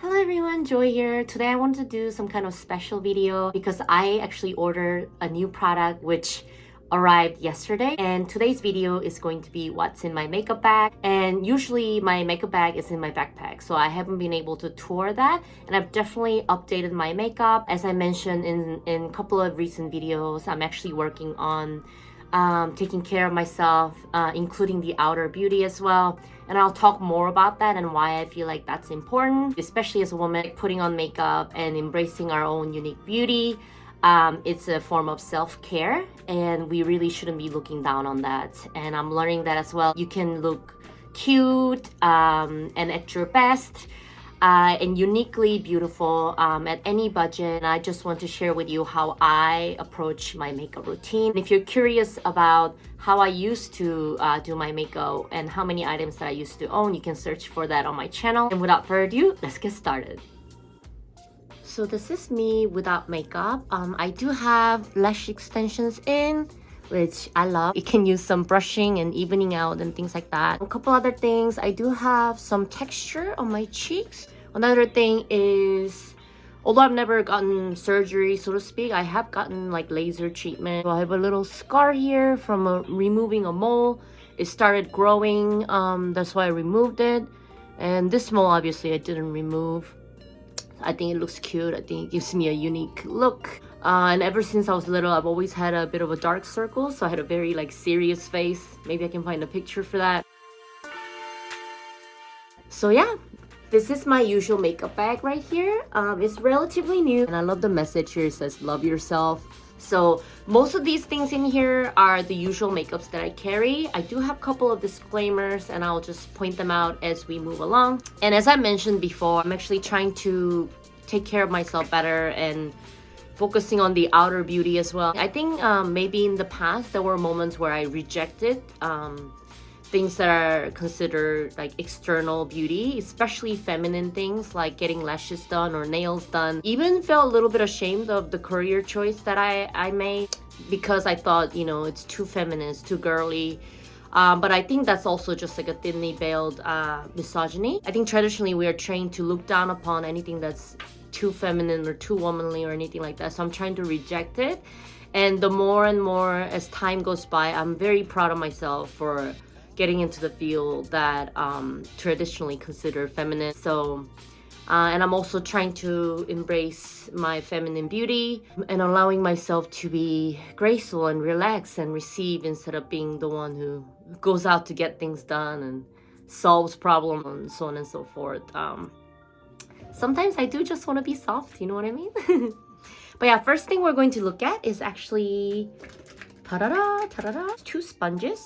Hello everyone, Joy here. Today I want to do some kind of special video because I actually ordered a new product which arrived yesterday, and today's video is going to be what's in my makeup bag. And usually my makeup bag is in my backpack, so I haven't been able to tour that, and I've definitely updated my makeup. As I mentioned in a couple of recent videos, I'm actually working on taking care of myself, including the outer beauty as well. And I'll talk more about that and why I feel like that's important, especially as a woman. Putting on makeup and embracing our own unique beauty, it's a form of self-care, and we really shouldn't be looking down on that. And I'm learning that as well. You can look cute and at your best, and uniquely beautiful at any budget. And I just want to share with you how I approach my makeup routine. If you're curious about how I used to do my makeup and how many items that I used to own, you can search for that on my channel. And without further ado, let's get started. So this is me without makeup. I do have lash extensions in, which I love. It can use some brushing and evening out and things like that. A couple other things, I do have some texture on my cheeks. Another thing is, although I've never gotten surgery, so to speak, I have gotten like laser treatment. So I have a little scar here from removing a mole. It started growing, that's why I removed it. And this mole, obviously, I didn't remove. I think it looks cute. I think it gives me a unique look. And ever since I was little, I've always had a bit of a dark circle, so I had a very like serious face. Maybe I can find a picture for that. So yeah, this is my usual makeup bag right here. It's relatively new, and I love the message here. It says love yourself. So most of these things in here are the usual makeups that I carry. I do have a couple of disclaimers, and I'll just point them out as we move along. And as I mentioned before, I'm actually trying to take care of myself better and focusing on the outer beauty as well. I think maybe in the past there were moments where I rejected things that are considered like external beauty, especially feminine things like getting lashes done or nails done. Even felt a little bit ashamed of the career choice that I made because I thought, you know, it's too feminine, it's too girly. But I think that's also just like a thinly veiled misogyny. I think traditionally we are trained to look down upon anything that's too feminine or too womanly or anything like that. So I'm trying to reject it. And the more and more as time goes by, I'm very proud of myself for getting into the field that traditionally considered feminine. So, and I'm also trying to embrace my feminine beauty and allowing myself to be graceful and relax and receive instead of being the one who goes out to get things done and solves problems and so on and so forth. Sometimes I do just want to be soft, you know what I mean? But yeah, first thing we're going to look at is actually two sponges.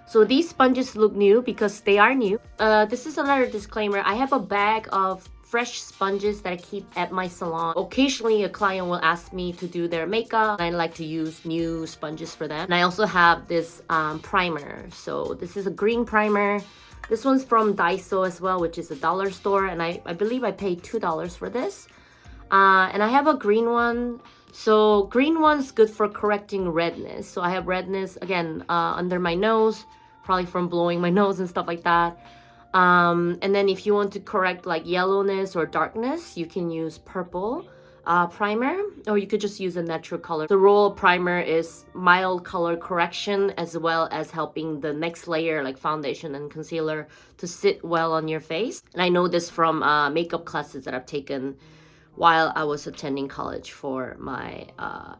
So these sponges look new because they are new. This is another disclaimer. I have a bag of fresh sponges that I keep at my salon. Occasionally a client will ask me to do their makeup, and I like to use new sponges for them. And I also have this primer. So this is a green primer. This one's from Daiso as well, which is a dollar store, and I believe I paid $2 for this. And I have a green one. So green one's good for correcting redness. So I have redness, again, under my nose, probably from blowing my nose and stuff like that. And then if you want to correct like yellowness or darkness, you can use purple primer, or you could just use a natural color. The role of primer is mild color correction as well as helping the next layer like foundation and concealer to sit well on your face. And I know this from makeup classes that I've taken while I was attending college for my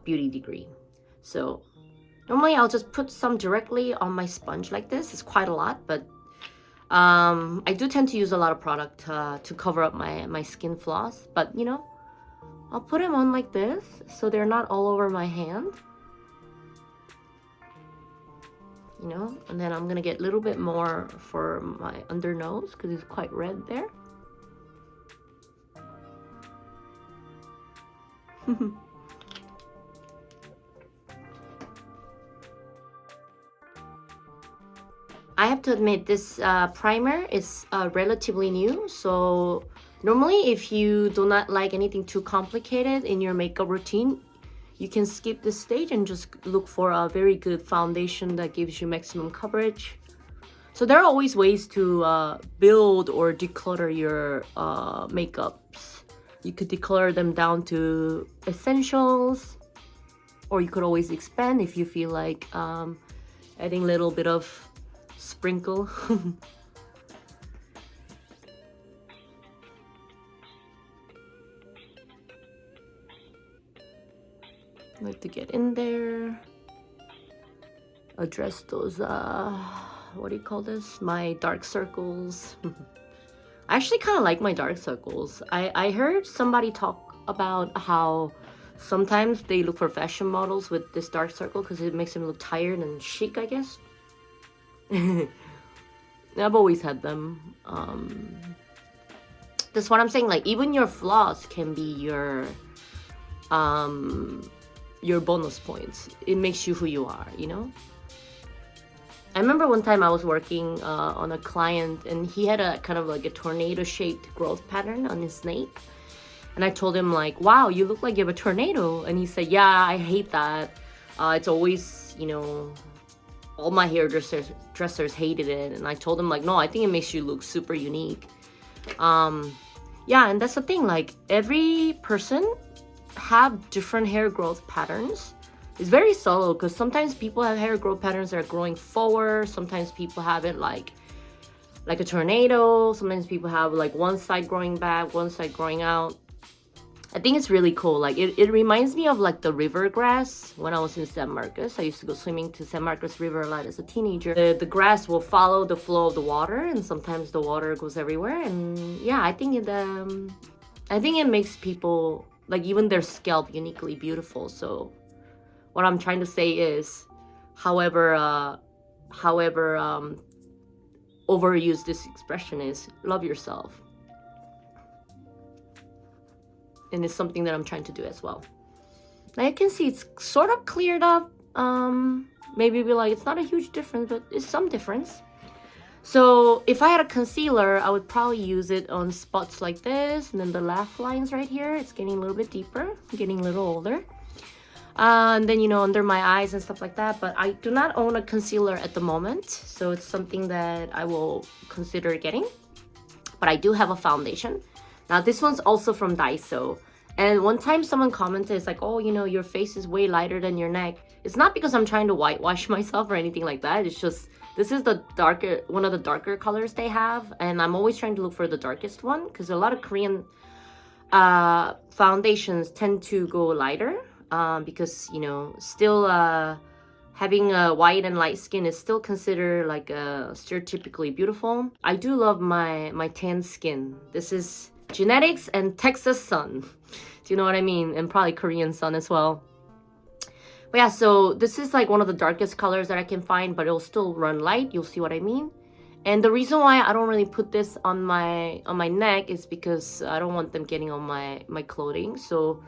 beauty degree. So normally I'll just put some directly on my sponge like this. It's quite a lot, but I do tend to use a lot of product to cover up my skin flaws. But you know, I'll put them on like this so they're not all over my hand. You know, and then I'm gonna get a little bit more for my under nose because it's quite red there. I have to admit this primer is relatively new, so normally if you do not like anything too complicated in your makeup routine, you can skip this stage and just look for a very good foundation that gives you maximum coverage. So there are always ways to build or declutter your makeups. You could declutter them down to essentials, or you could always expand if you feel like adding a little bit of sprinkle. Like to get in there, address those what do you call this, my dark circles. I actually kind of like my dark circles. I heard somebody talk about how sometimes they look for fashion models with this dark circle because it makes them look tired and chic, I guess. I've always had them. That's what I'm saying, like even your flaws can be your bonus points. It makes you who you are, you know? I remember one time I was working on a client, and he had a kind of like a tornado-shaped growth pattern on his nape. And I told him like, wow, you look like you have a tornado. And he said, yeah, I hate that. It's always, you know, all my hairdressers hated it. And I told him like, no, I think it makes you look super unique. Yeah, and that's the thing, like every person have different hair growth patterns. It's very subtle because sometimes people have hair growth patterns that are growing forward. Sometimes people have it like a tornado. Sometimes people have like one side growing back, one side growing out. I think it's really cool. Like it reminds me of like the river grass when I was in San Marcos. I used to go swimming to San Marcos River a lot as a teenager. The grass will follow the flow of the water, and sometimes the water goes everywhere. And yeah, I think it makes people, like even their scalp, uniquely beautiful. So what I'm trying to say is, however overused this expression is, love yourself. And it's something that I'm trying to do as well. Now you can see it's sort of cleared up. Maybe be like, it's not a huge difference, but it's some difference. So if I had a concealer, I would probably use it on spots like this, and then the laugh lines right here, it's getting a little bit deeper, getting a little older. And then, you know, under my eyes and stuff like that. But I do not own a concealer at the moment, so it's something that I will consider getting. But I do have a foundation. Now this one's also from Daiso. And one time someone commented, it's like, oh, you know, your face is way lighter than your neck. It's not because I'm trying to whitewash myself or anything like that. It's just, this is the darker, one of the darker colors they have. And I'm always trying to look for the darkest one because a lot of Korean foundations tend to go lighter. Because, you know, still having a white and light skin is still considered like stereotypically beautiful. I do love my tan skin. This is genetics and Texas sun. Do you know what I mean? And probably Korean sun as well. But yeah, so this is like one of the darkest colors that I can find, but it'll still run light. You'll see what I mean. And the reason why I don't really put this on my neck is because I don't want them getting on my clothing. So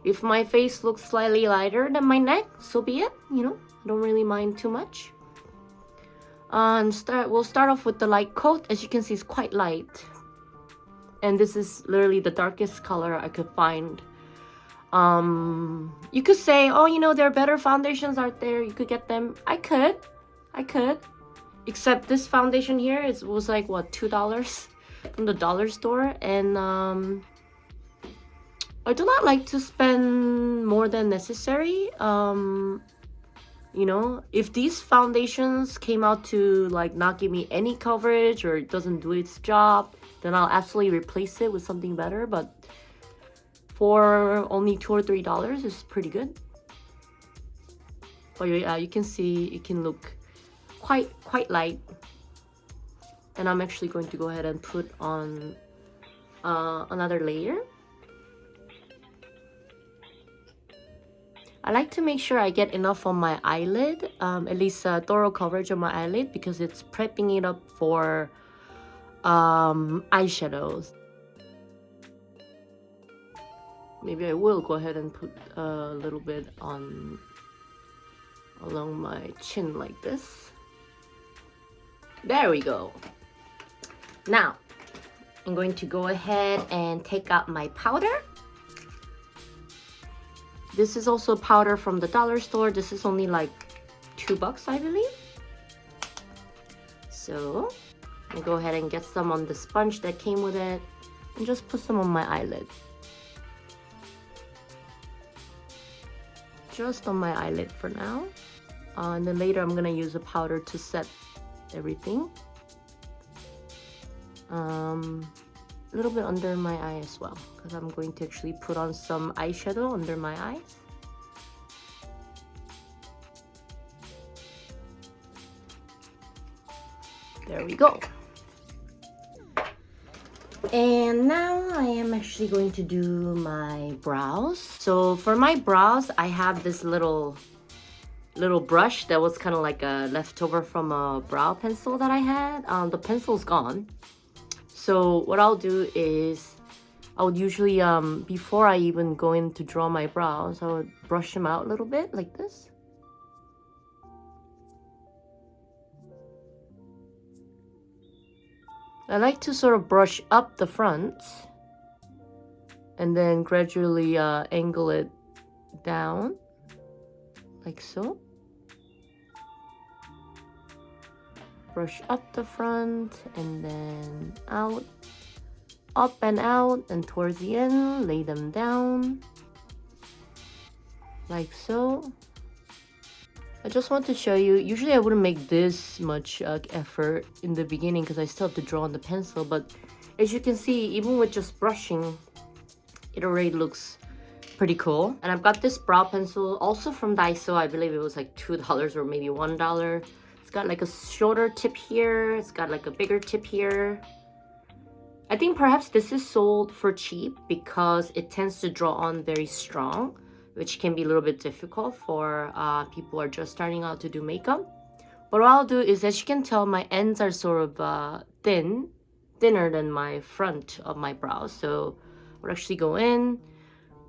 if my face looks slightly lighter than my neck, so be it, you know, I don't really mind too much. We'll start off with the light coat. As you can see, it's quite light. And this is literally the darkest color I could find. You could say, oh, you know, there are better foundations out there. You could get them. I could. Except this foundation here was like, what, $2 from the dollar store. And I do not like to spend more than necessary. You know, if these foundations came out to like not give me any coverage or it doesn't do its job, then I'll absolutely replace it with something better. But for only $2 or $3, it's pretty good. But yeah, you can see it can look quite light. And I'm actually going to go ahead and put on another layer. I like to make sure I get enough on my eyelid, at least thorough coverage on my eyelid, because it's prepping it up for eyeshadows. Maybe I will go ahead and put a little bit on along my chin like this. There we go. Now, I'm going to go ahead and take out my powder. This is also powder from the dollar store. This is only like $2, I believe. So I'm gonna go ahead and get some on the sponge that came with it and just put some on my eyelid. Just on my eyelid for now. And then later I'm gonna use a powder to set everything. A little bit under my eye as well, because I'm going to actually put on some eyeshadow under my eyes. There we go. And now I am actually going to do my brows. So for my brows, I have this little brush that was kind of like a leftover from a brow pencil that I had. The pencil's gone. So what I'll do is I would usually, before I even go in to draw my brows, I would brush them out a little bit like this. I like to sort of brush up the front and then gradually angle it down like so. Brush up the front and then out, up and out, and towards the end lay them down like so. I just want to show you, usually I wouldn't make this much effort in the beginning because I still have to draw on the pencil, but as you can see, even with just brushing, it already looks pretty cool. And I've got this brow pencil also from Daiso. I believe it was like $2 or maybe $1. It's got like a shorter tip here, it's got like a bigger tip here. I think perhaps this is sold for cheap because it tends to draw on very strong, which can be a little bit difficult for people who are just starting out to do makeup. But what I'll do is, as you can tell, my ends are sort of thinner than my front of my brows. So I'll actually go in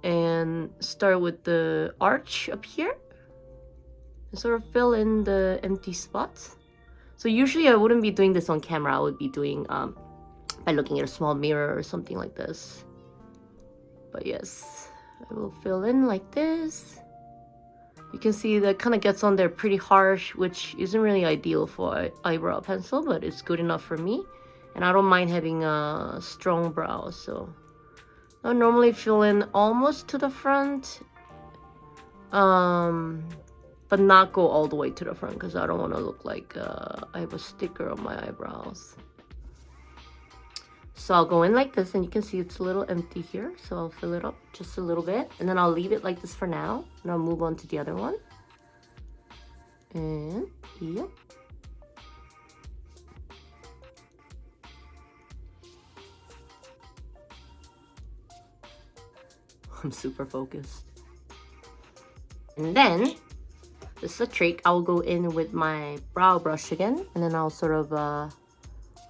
and start with the arch up here and sort of fill in the empty spots. So usually I wouldn't be doing this on camera. I would be doing by looking at a small mirror or something like this. But yes, I will fill in like this. You can see that kind of gets on there pretty harsh, which isn't really ideal for an eyebrow pencil, but it's good enough for me. And I don't mind having strong brows, so I normally fill in almost to the front, but not go all the way to the front because I don't want to look like I have a sticker on my eyebrows. So I'll go in like this, and you can see it's a little empty here, so I'll fill it up just a little bit, and then I'll leave it like this for now, and I'll move on to the other one. And yep. I'm super focused. And then, this is a trick, I'll go in with my brow brush again, and then I'll sort of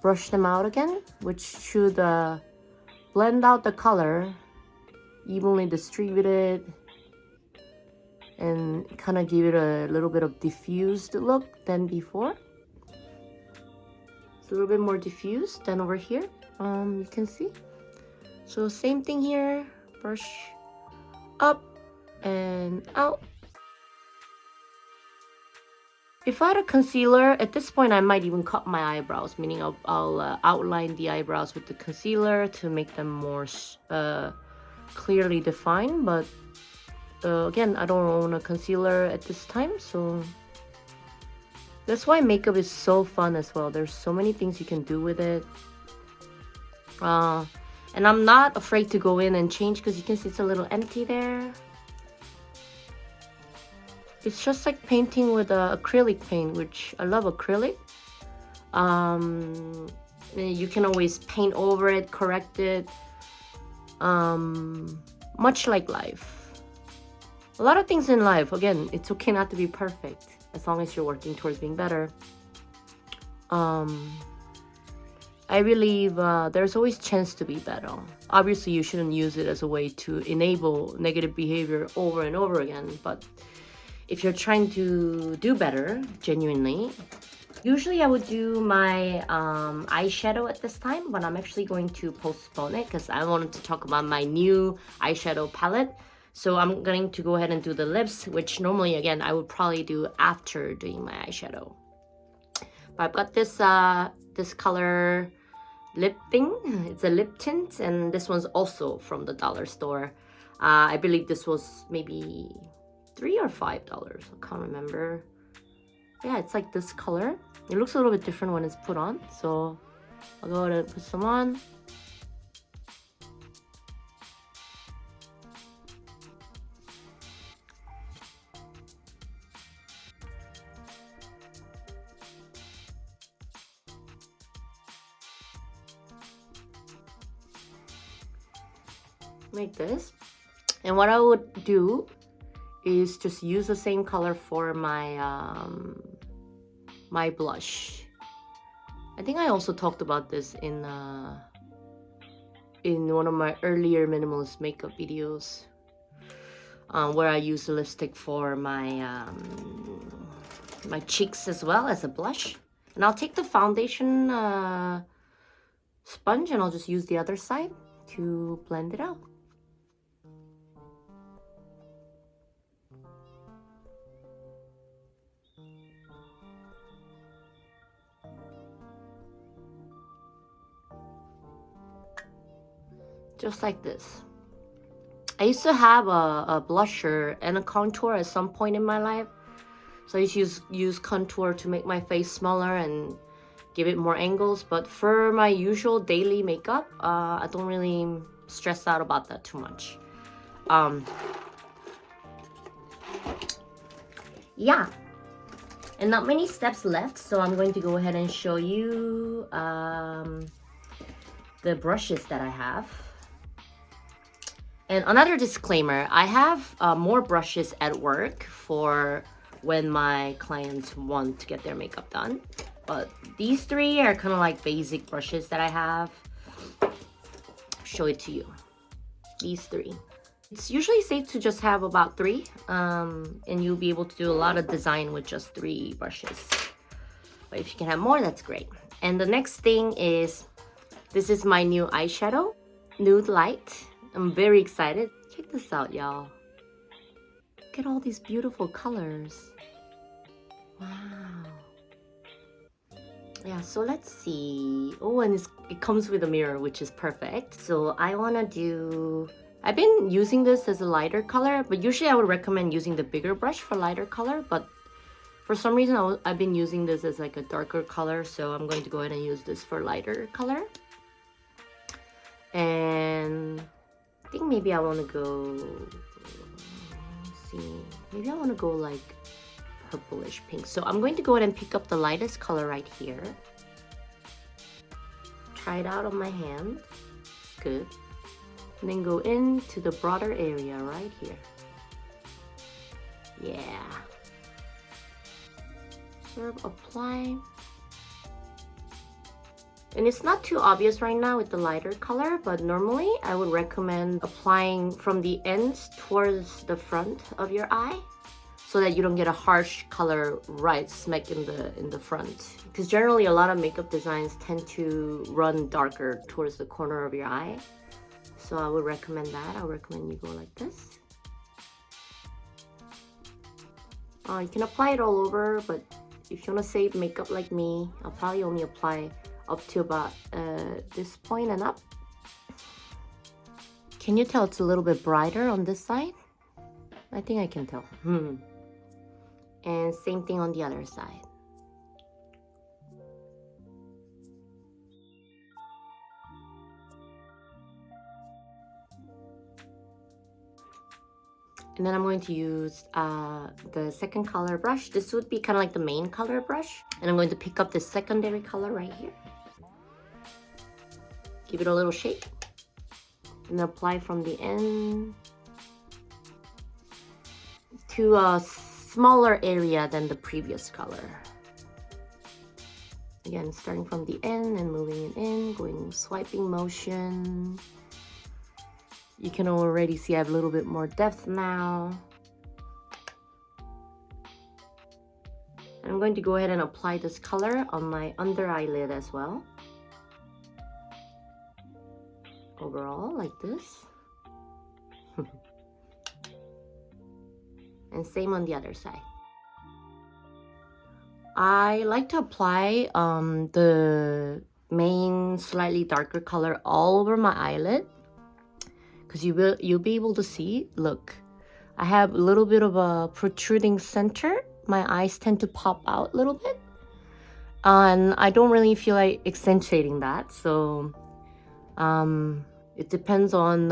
brush them out again, which should blend out the color, evenly distributed, and kind of give it a little bit of diffused look than before. It's a little bit more diffused than over here, you can see. So same thing here, brush up and out. If I had a concealer, at this point I might even cut my eyebrows, meaning I'll outline the eyebrows with the concealer to make them more clearly defined. But again, I don't own a concealer at this time, so that's why makeup is so fun as well. There's so many things you can do with it. And I'm not afraid to go in and change because you can see it's a little empty there. It's just like painting with acrylic paint, which I love acrylic. You can always paint over it, correct it, much like life. A lot of things in life, again, it's okay not to be perfect as long as you're working towards being better. I believe there's always chance to be better. Obviously, you shouldn't use it as a way to enable negative behavior over and over again, but if you're trying to do better, genuinely, usually I would do my eyeshadow at this time, but I'm actually going to postpone it because I wanted to talk about my new eyeshadow palette. So I'm going to go ahead and do the lips, which normally, again, I would probably do after doing my eyeshadow. But I've got this this color lip thing. It's a lip tint, and this one's also from the dollar store. I believe this was maybe $3 or $5. I can't remember. Yeah, it's like this color. It looks a little bit different when it's put on, so I'll go ahead and put some on. Like this. And what I would do is just use the same color for my my blush. I think I also talked about this in one of my earlier minimalist makeup videos, where I use the lipstick for my my cheeks as well as a blush. And I'll take the foundation sponge and I'll just use the other side to blend it out. Just like this. I used to have a blusher and a contour at some point in my life. So I used to use contour to make my face smaller and give it more angles. But for my usual daily makeup, I don't really stress out about that too much. Yeah. And not many steps left, so I'm going to go ahead and show you the brushes that I have. And another disclaimer, I have more brushes at work for when my clients want to get their makeup done. But these three are kind of like basic brushes that I have. I'll show it to you. These three. It's usually safe to just have about three, and you'll be able to do a lot of design with just 3 brushes. But if you can have more, that's great. And the next thing is, this is my new eyeshadow, Nude Light. I'm very excited. Check this out, y'all. Look at all these beautiful colors. Wow. Yeah, so let's see. Oh, and it comes with a mirror, which is perfect. So I want to do... I've been using this as a lighter color, but usually I would recommend using the bigger brush for lighter color. But for some reason, I've been using this as like a darker color, so I'm going to go ahead and use this for lighter color. And... I think maybe I want to go, let's see, maybe I want to go like purplish pink. So I'm going to go ahead and pick up the lightest color right here. Try it out on my hand. Good. And then go into the broader area right here. Yeah. Sort of apply. And it's not too obvious right now with the lighter color, but normally I would recommend applying from the ends towards the front of your eye so that you don't get a harsh color right smack in the front. Because generally a lot of makeup designs tend to run darker towards the corner of your eye. So I would recommend that. I would recommend you go like this. You can apply it all over, but if you want to save makeup like me, I'll probably only apply up to about this point and up. Can you tell it's a little bit brighter on this side? I think I can tell. And same thing on the other side. And then I'm going to use the second color brush. This would be kind of like the main color brush. And I'm going to pick up the secondary color right here. Give it a little shake. And apply from the end to a smaller area than the previous color. Again, starting from the end and moving it in, going swiping motion. You can already see I have a little bit more depth now. And I'm going to go ahead and apply this color on my under eyelid as well. Overall, like this. And same on the other side. I like to apply the main slightly darker color all over my eyelid, because you'll be able to see. Look, I have a little bit of a protruding center. My eyes tend to pop out a little bit, and I don't really feel like accentuating that. So it depends on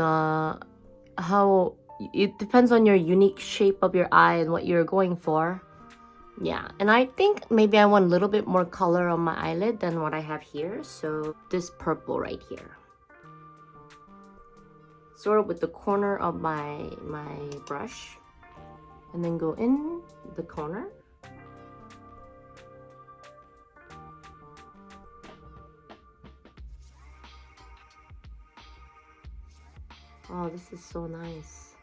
it depends on your unique shape of your eye and what you're going for. Yeah, and I think maybe I want a little bit more color on my eyelid than what I have here. So this purple right here, sort of with the corner of my brush, and then go in the corner. Oh, this is so nice.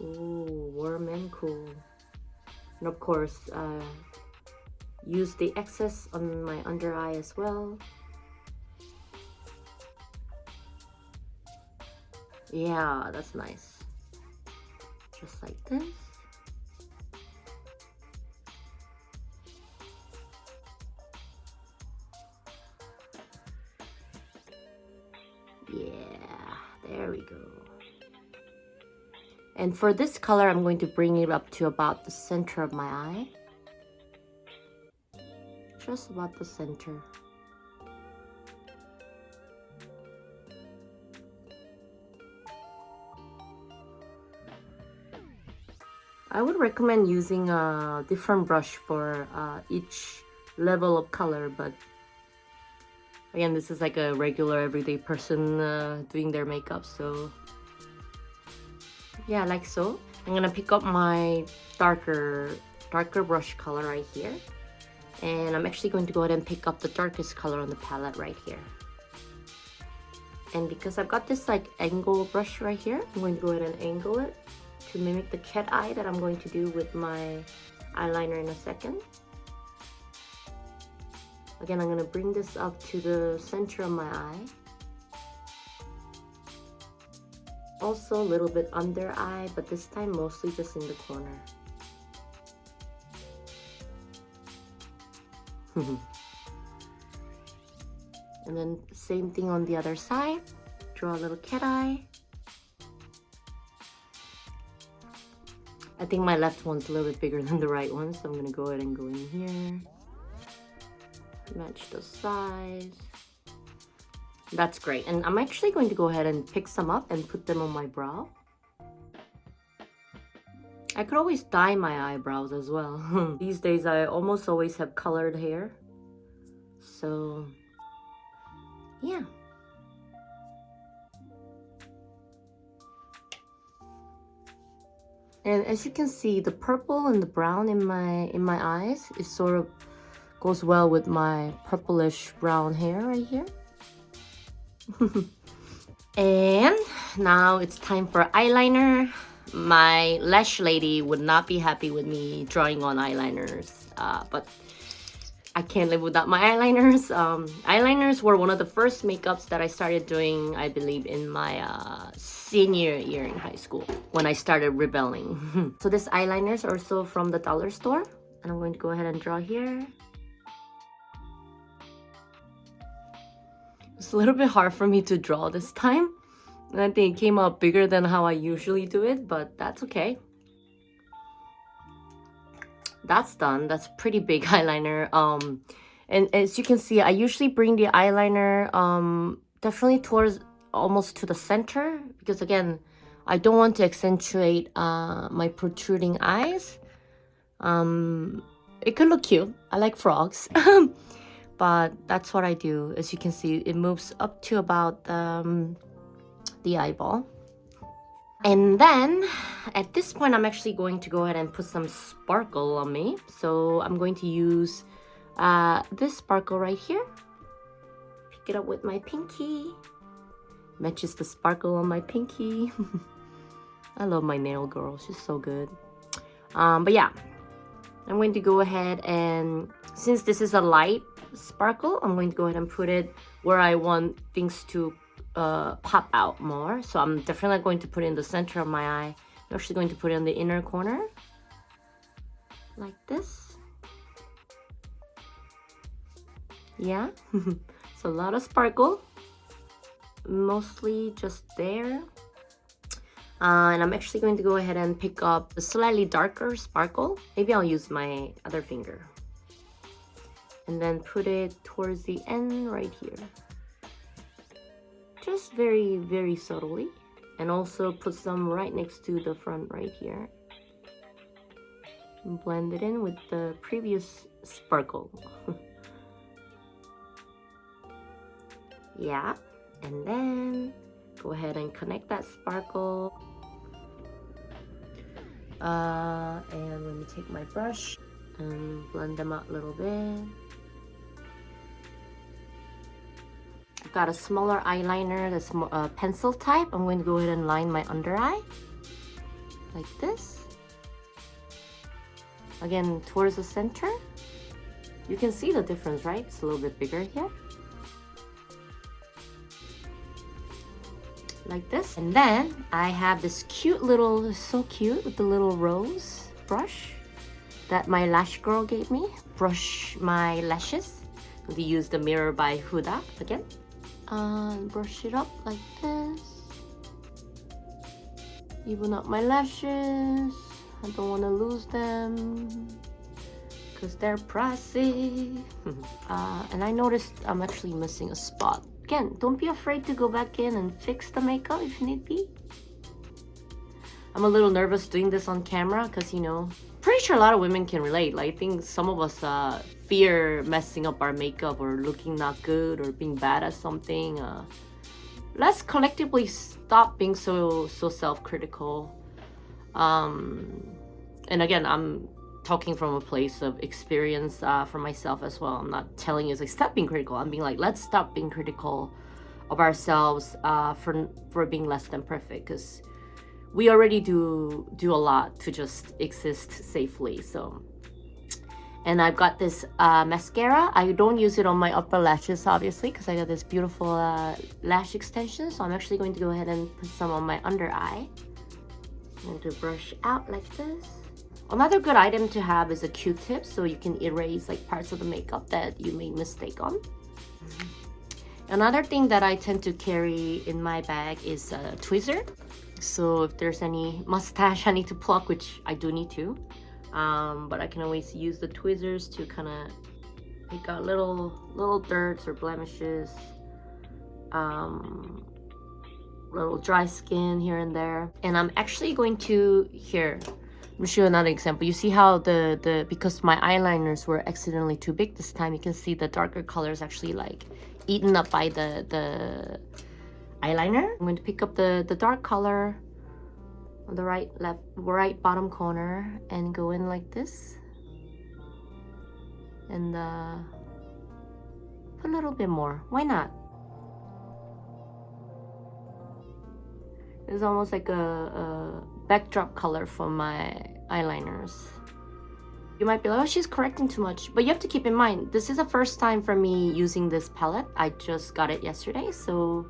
Ooh, warm and cool. And of course, use the excess on my under eye as well. Yeah, that's nice. Just like this. Yeah, there we go. And for this color, I'm going to bring it up to about the center of my eye. Just about the center. I would recommend using a different brush for each level of color, but again, this is like a regular everyday person doing their makeup, so yeah, like so. I'm gonna pick up my darker brush color right here, and I'm actually going to go ahead and pick up the darkest color on the palette right here. And because I've got this like angle brush right here, I'm going to go ahead and angle it to mimic the cat eye that I'm going to do with my eyeliner in a second. Again, I'm going to bring this up to the center of my eye. Also a little bit under eye, but this time mostly just in the corner. And then same thing on the other side. Draw a little cat eye. I think my left one's a little bit bigger than the right one, so I'm gonna go ahead and go in here. Match the size. That's great. And I'm actually going to go ahead and pick some up and put them on my brow. I could always dye my eyebrows as well. These days I almost always have colored hair. So yeah. And as you can see, the purple and the brown in my eyes is sort of goes well with my purplish brown hair right here. And now it's time for eyeliner. My lash lady would not be happy with me drawing on eyeliners, but I can't live without my eyeliners. Eyeliners were one of the first makeups that I started doing, I believe, in my senior year in high school when I started rebelling. So this eyeliner is also from the dollar store, and I'm going to go ahead and draw here. It's a little bit hard for me to draw this time, and I think it came out bigger than how I usually do it, but that's okay. That's done. That's pretty big eyeliner. And as you can see, I usually bring the eyeliner definitely towards almost to the center, because again, I don't want to accentuate my protruding eyes. It could look cute. I like frogs. But that's what I do. As you can see, it moves up to about the eyeball. And then at this point, I'm actually going to go ahead and put some sparkle on me. So I'm going to use this sparkle right here. Pick it up with my pinky. Matches the sparkle on my pinky. I love my nail girl. She's so good. But yeah, I'm going to go ahead and, since this is a light sparkle, I'm going to go ahead and put it where I want things to pop out more. So I'm definitely going to put it in the center of my eye. I'm actually going to put it in the inner corner. like this. Yeah, it's a lot of sparkle, mostly just there. And I'm actually going to go ahead and pick up a slightly darker sparkle. Maybe I'll use my other finger. And then put it towards the end right here. Just very, very subtly. And also put some right next to the front right here. And blend it in with the previous sparkle. Yeah, and then go ahead and connect that sparkle. And let me take my brush and blend them out a little bit. I've got a smaller eyeliner that's more pencil type. I'm going to go ahead and line my under eye like this. Again, towards the center. You can see the difference, right? It's a little bit bigger here. Like this. And then I have this cute little, so cute, with the little rose brush that my lash girl gave me. Brush my lashes. I'm gonna use the Mirror by Huda again. Brush it up like this. Even up my lashes. I don't want to lose them because they're pricey. And I noticed I'm actually missing a spot. Again, don't be afraid to go back in and fix the makeup if need be. I'm a little nervous doing this on camera because, you know, pretty sure a lot of women can relate. Like, I think some of us fear messing up our makeup or looking not good or being bad at something. Let's collectively stop being so self-critical. And again, I'm talking from a place of experience for myself as well. I'm not telling you, like, stop being critical. I'm being like, let's stop being critical of ourselves for being less than perfect, because we already do a lot to just exist safely. So, and I've got this mascara. I don't use it on my upper lashes, obviously, because I got this beautiful lash extension. So I'm actually going to go ahead and put some on my under eye. I'm going to brush out like this. Another good item to have is a Q-tip, so you can erase like parts of the makeup that you made mistake on. Another thing that I tend to carry in my bag is a tweezer. So if there's any mustache I need to pluck, which I do need to, but I can always use the tweezers to kind of pick out little dirts or blemishes, little dry skin here and there. And I'm actually going to, here, let me show you another example. You see how because my eyeliners were accidentally too big this time, you can see the darker colors actually like eaten up by the eyeliner. I'm going to pick up the dark color on the right bottom corner and go in like this. And put a little bit more. Why not? It's almost like a backdrop color for my eyeliners. You might be like, oh, she's correcting too much. But you have to keep in mind, this is the first time for me using this palette. I just got it yesterday, so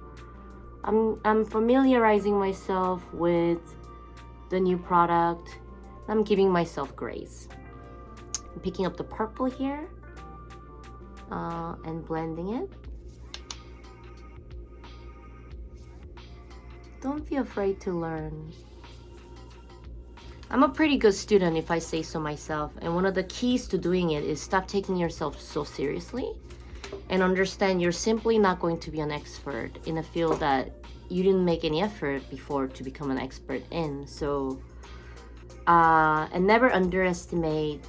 I'm familiarizing myself with the new product. I'm giving myself grace. I'm picking up the purple here and blending it. Don't be afraid to learn. I'm a pretty good student, if I say so myself, and one of the keys to doing it is stop taking yourself so seriously and understand you're simply not going to be an expert in a field that you didn't make any effort before to become an expert in. So and never underestimate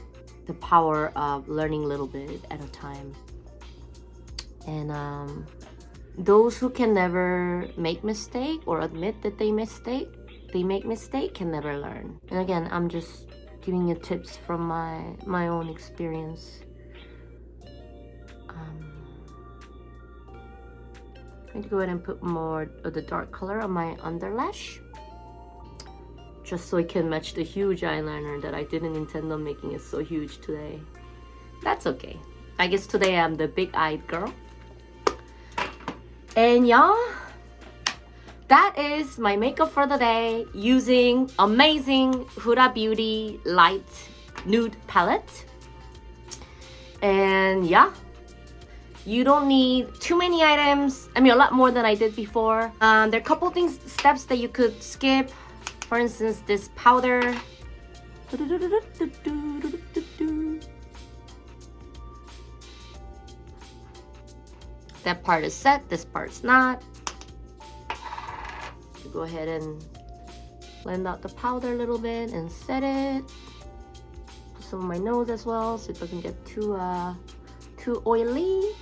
the power of learning a little bit at a time. And those who can never make mistake or admit that they make mistake can never learn. And again, I'm just giving you tips from my own experience. I'm going to go ahead and put more of the dark color on my underlash, just so it can match the huge eyeliner that I didn't intend on making it so huge today. That's okay. I guess today I'm the big-eyed girl. And y'all, that is my makeup for the day using amazing Huda Beauty light nude palette. And yeah, you don't need too many items. I mean, a lot more than I did before. There are a couple steps that you could skip. For instance, this powder. That part is set, this part's not. Go ahead and blend out the powder a little bit and set it. Put some on my nose as well so it doesn't get too oily.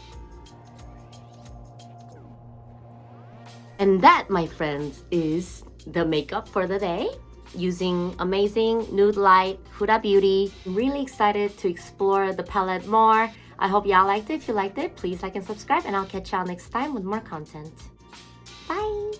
And that, my friends, is the makeup for the day using amazing nude light Huda Beauty. I'm really excited to explore the palette more. I hope y'all liked it. If you liked it, please like and subscribe, and I'll catch y'all next time with more content. Bye!